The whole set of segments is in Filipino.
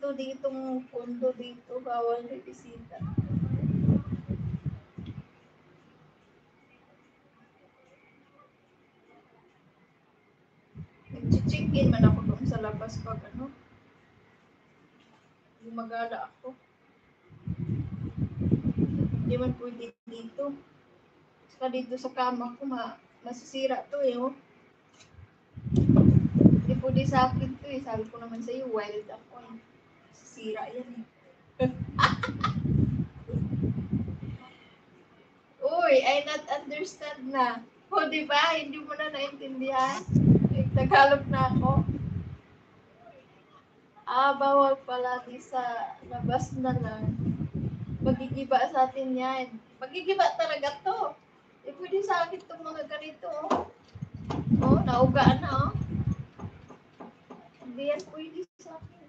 ganito ditong kondo dito, bawal may bisita. Nag-check-in man ako doon sa labas pag ano. Gumagala ako. Hindi man pwede dito. Saka dito sa kama ko, masisira to eh, oh. Hindi pwede sa akin to eh. Sabi ko naman sa'yo, wild ako eh. Masisira yan eh. Uy, I not understand na. O, diba? Hindi mo na naintindihan. Tagalog na ako. Bawal pala di sa labas na lang. Magigiba sa atin yan. Magigiba talaga to. Pwede sa akin itong mga ganito, oh. Oh, naugaan na, oh. Hindi yan pwede sa akin.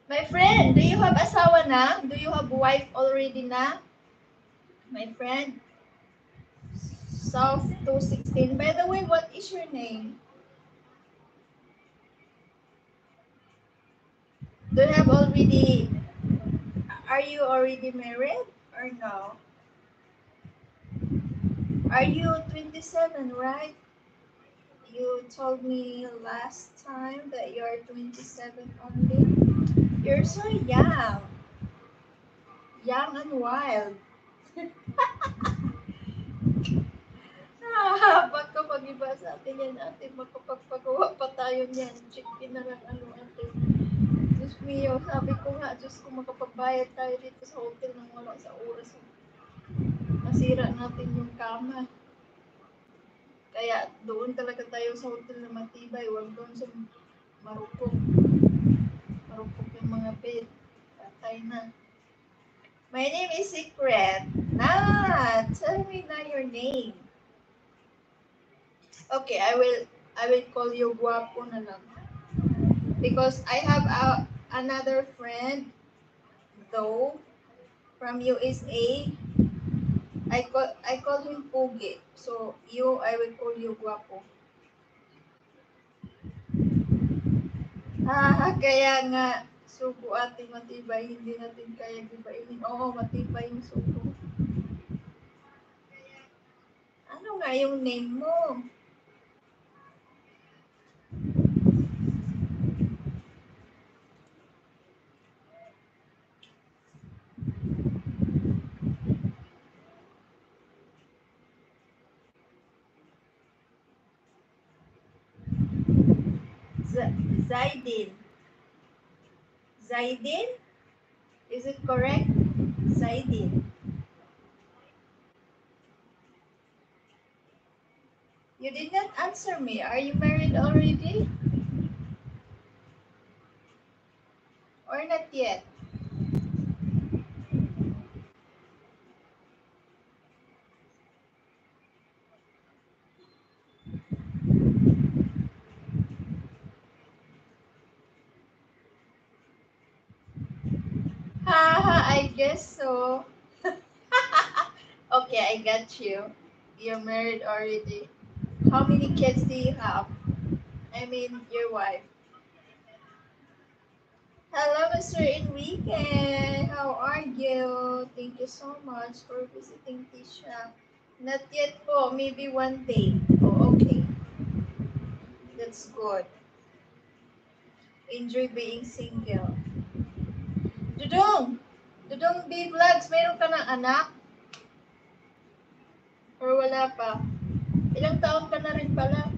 My friend, do you have asawa na? Do you have wife already na? My friend, South 216. By the way, what is your name? Do you have already, are you already married or no? Are you 27, right? You told me last time that you're 27 only. You're so young. Young and wild. Baka mag-iba sa atin yan, ate. Makapagpagawa pa tayo niyan. Chicken na lang ano, ate. Diyos mio, sabi ko nga, Diyos ko, makapagbayad tayo dito sa hotel ng wala sa oras. Masira natin yung kama. Kaya doon talaga tayo sa hotel na matibay. Huwag doon sa marupok. Marupok yung mga bed. Patay na. My name is Secret. Tell me na your name. Okay, I will call you Guapo na lang. Because I have another friend though from USA. I call him Pugi. So I will call you Guapo. Kaya nga suko ate matibay, hindi natin kaya gibainin. Oo, matibay yung suko. Ano nga yung name mo? Zaidin. Zaidin? Is it correct? Zaidin. You did not answer me. Are you married already? Or not yet? I guess so. Okay, I got you. You're married already. How many kids do you have? I mean, your wife. Hello, Mr. Enrique. How are you? Thank you so much for visiting Tisha. Not yet po. Maybe one day. Oh, okay. That's good. Enjoy being single. Dudong! Dudong B-Vlogs, mayroon ka ng anak? Or wala pa? Ilang taon ka na rin pala?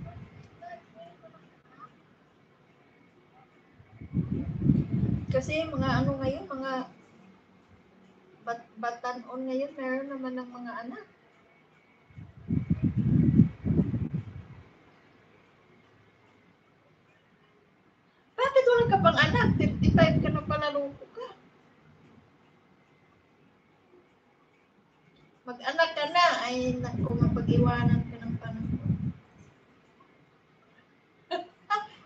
Kasi mga ano ngayon, mga batanon ngayon, meron naman ng mga anak. Bakit wala ka pang anak? 55 ka na pala, loko ka. Mag-anak ka na, ay naku, mapag-iwanan ka ng panahon.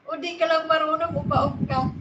O di ka lang marunong, upaog ka.